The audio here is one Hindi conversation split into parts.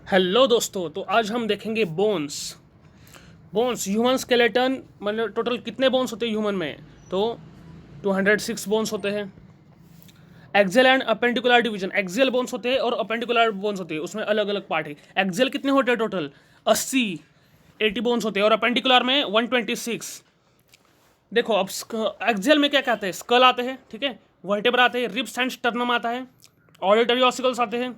हेलो दोस्तों, तो आज हम देखेंगे बोन्स। ह्यूमन स्केलेटन मतलब टोटल कितने बोन्स होते हैं ह्यूमन में? तो 206 बोन्स होते हैं। Axial and appendicular division, axial bones होते हैं और अपेंडिकुलर बोन्स होते हैं, उसमें अलग अलग पार्ट है। एक्सियल कितने होते हैं? टोटल 80 बोन्स होते हैं और अपेंडिकुलर में 126। देखो अब एक्सियल में क्या कहते हैं? स्कल आते हैं, ठीक है, वर्टेब्रा आते हैं, रिब्स एंड स्टर्नम आता है, ऑडिटरी ऑसिकल्स आते हैं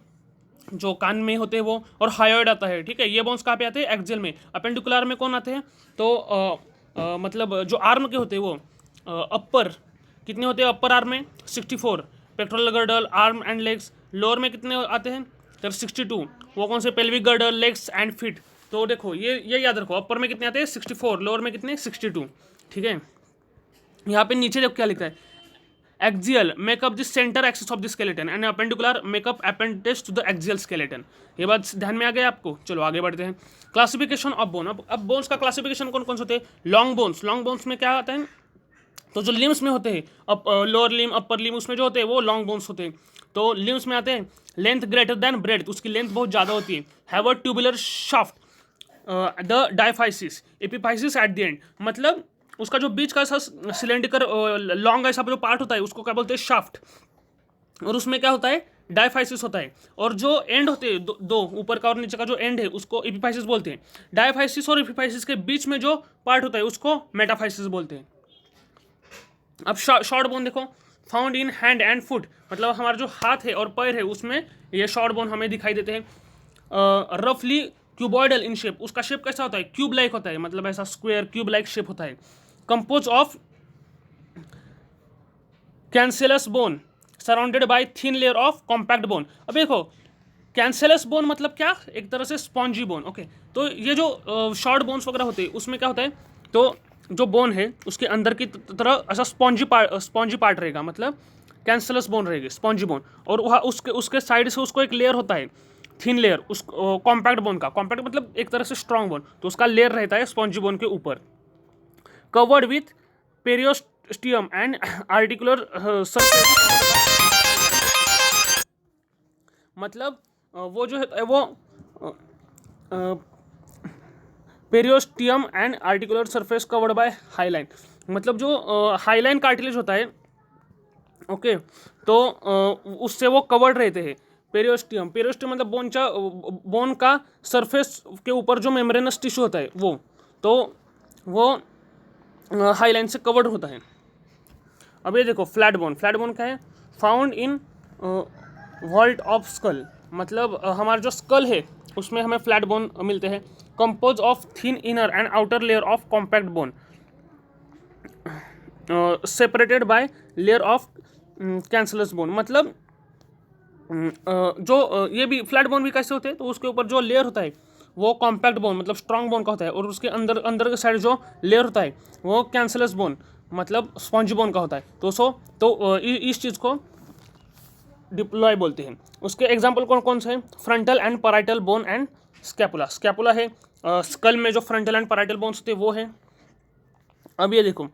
जो कान में होते हैं वो, और हायोइड आता है, ठीक है। ये बोन्स कहाँ पे आते हैं? एक्सियल में। अपेंडिकुलर में कौन आते हैं? तो मतलब जो आर्म के होते हैं वो अपर कितने होते हैं? अपर आर्म में 64, pectoral girdle, arm and legs. Lower में कितने आते हैं? तो 62। वो कौन से? Pelvic girdle, legs and feet. तो देखो ये याद रखो, अपर में कितने आते हैं? 64, लोअर में कितने? 62, ठीक है। यहाँ पे नीचे देखो क्या लिखा है, axial make up the centre axis of the skeleton and appendicular make up appendage to the axial skeleton. ये बात ध्यान में आ गया आपको? चलो आगे बढ़ते हैं। Classification of bone. अब बोन्स का क्लासिफिकेशन कौन कौन से होते हैं? लॉन्ग बोन्स में क्या आता है? तो जो लिम्स में होते हैं, लोअर लिम, अपर लिम, उसमें जो होते हैं वो लॉन्ग बोन्स होते हैं। तो लिम्स में आते हैं लेंथ ग्रेटर देन ब्रेड्थ, उसकी लेंथ बहुत ज़्यादा होती है। Have a tubular shaft, the diaphysis, epiphysis at the end, मतलब उसका जो बीच का ऐसा सिलेंडिकर लॉन्ग ऐसा जो पार्ट होता है उसको क्या बोलते हैं? शाफ्ट। और उसमें क्या होता है? डायफाइसिस होता है। और जो एंड होते हैं दो ऊपर का और नीचे का जो एंड है उसको एपिफाइसिस बोलते हैं। डायफाइसिस और एपिफाइसिस के बीच में जो पार्ट होता है उसको मेटाफाइसिस बोलते हैं। अब शॉर्ट बोन देखो, found in hand and foot, मतलब हमारा जो हाथ है और पैर है उसमें ये शॉर्ट बोन हमें दिखाई देते हैं। रफली क्यूबॉइडल इन शेप, उसका शेप कैसा होता है? क्यूब लाइक होता है, मतलब ऐसा स्क्वायर क्यूब लाइक शेप होता है। Compose of cancellous bone surrounded by thin layer of compact bone. अब देखो कैंसेलस बोन मतलब क्या? एक तरह से स्पॉन्जी बोन, ओके। तो ये जो शॉर्ट बोन्स वगैरह होते हैं उसमें क्या होता है? तो जो बोन है उसके अंदर की तरह ऐसा स्पॉन्जी पार्ट रहेगा, मतलब कैंसेलस बोन रहेगी, स्पॉन्जी बोन। और वहाँ उसके उसके साइड से उसको एक लेयर होता है, थिन लेयर, उस कॉम्पैक्ट बोन का। कॉम्पैक्ट मतलब एक तरह से स्ट्रॉन्ग बोन, तो उसका लेयर रहता है स्पॉन्जी बोन के ऊपर। Covered with periosteum and articular surface, मतलब वो जो है वो periosteum and articular surface covered by highline, मतलब जो हाईलाइन कार्टिलेज होता है, ओके, तो उससे वो कवर्ड रहते हैं। पेरियोस्टियम मतलब बोन का सरफेस के ऊपर जो मेम्ब्रेनस टिश्यू होता है वो, तो वो हाईलाइन से कवर्ड होता है। अब ये देखो फ्लैट बोन क्या है? Found in vault of skull, मतलब हमारा जो स्कल है उसमें हमें फ्लैट बोन मिलते हैं। Compose of thin inner and outer layer of compact bone separated by layer of cancellous bone, मतलब जो ये भी फ्लैट बोन भी कैसे होते हैं? तो उसके ऊपर जो लेयर होता है वो कॉम्पैक्ट बोन मतलब स्ट्रॉन्ग बोन का होता है, और उसके अंदर के साइड जो लेयर होता है वो कैंसलस बोन मतलब स्पॉन्जी बोन का होता है। तो इस चीज़ को डिप्लॉय बोलते हैं। उसके एग्जाम्पल कौन कौन से हैं? Frontal and parietal bone and scapula है। स्कल में जो फ्रंटल एंड पैराइटल बोन्स होते हैं वो है। अब ये देखो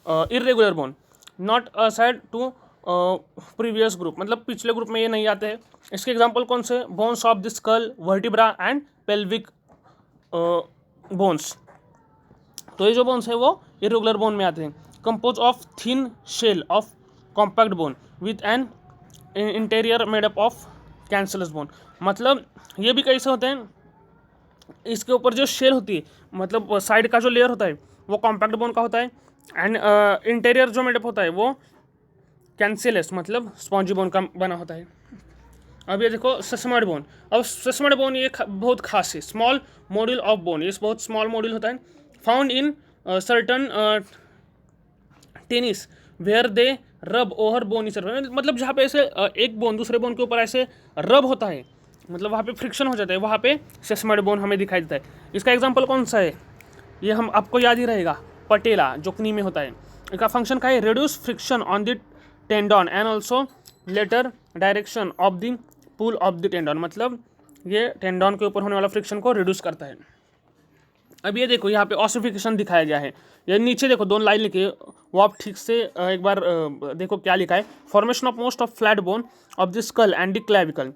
irregular bone not aside to previous group, मतलब पिछले ग्रुप में ये नहीं आते हैं। इसके एग्जाम्पल कौन से? Bones of the school, vertebra and pelvic bones. तो ये जो बोन्स है वो इरेगुलर बोन में आते हैं। Compose of thin shell of compact bone with an interior made up of cancellous bone, मतलब ये भी कैसे होते हैं? इसके ऊपर जो शेल होती है, मतलब साइड का जो लेयर होता है वो कॉम्पैक्ट बोन का होता है, एंड इंटीरियर जो मेडअप होता है वो कैंसलस मतलब स्पॉन्जी बोन का बना होता है। अब ये देखो सेसमॉइड बोन। अब सेसमॉइड बोन ये बहुत खास है, स्मॉल मॉड्यूल ऑफ बोन, ये बहुत स्मॉल मॉड्यूल होता है। Found in certain tendons where they rub over bony surface, मतलब जहाँ पे ऐसे एक बोन दूसरे बोन के ऊपर ऐसे रब होता है, मतलब वहाँ पे फ्रिक्शन हो जाता है, वहाँ पे सेसमॉइड बोन हमें दिखाई देता है। इसका एग्जांपल कौन सा है? ये हम आपको याद ही रहेगा, पटेला जो कनी में होता है। इसका फंक्शन क्या है? Reduce friction on the tendon and also alter direction of the pull of the tendon, मतलब ये टेंडन के ऊपर होने वाला फ्रिक्शन को रिड्यूस करता है। अब ये देखो यहाँ पे ऑसिफिकेशन दिखाया गया है, ये नीचे देखो 2 लाइन लिखी है, वो आप ठीक से एक बार देखो क्या लिखा है। Formation of most of flat bone of the skull and the clavicle,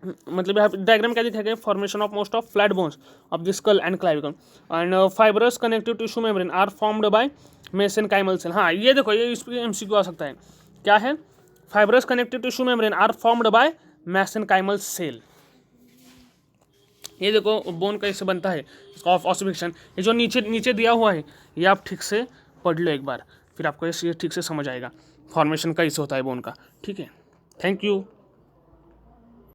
मतलब यहाँ डायग्राम क्या दिखा गया, formation of most of flat bones of the skull and clavicle and fibrous connective tissue membrane are formed by mesenchymal cell. हाँ ये देखो, ये इस पर एमसीक्यू आ सकता है, क्या है, fibrous connective tissue membrane are formed by mesenchymal cell. ये देखो बोन कैसे बनता है, ऑफ ऑसिफिकेशन, ये जो नीचे नीचे दिया हुआ है ये आप ठीक से पढ़ लो एक बार, फिर आपको ये ठीक से समझ आएगा फॉर्मेशन कैसे होता है बोन का। ठीक है, थैंक यू।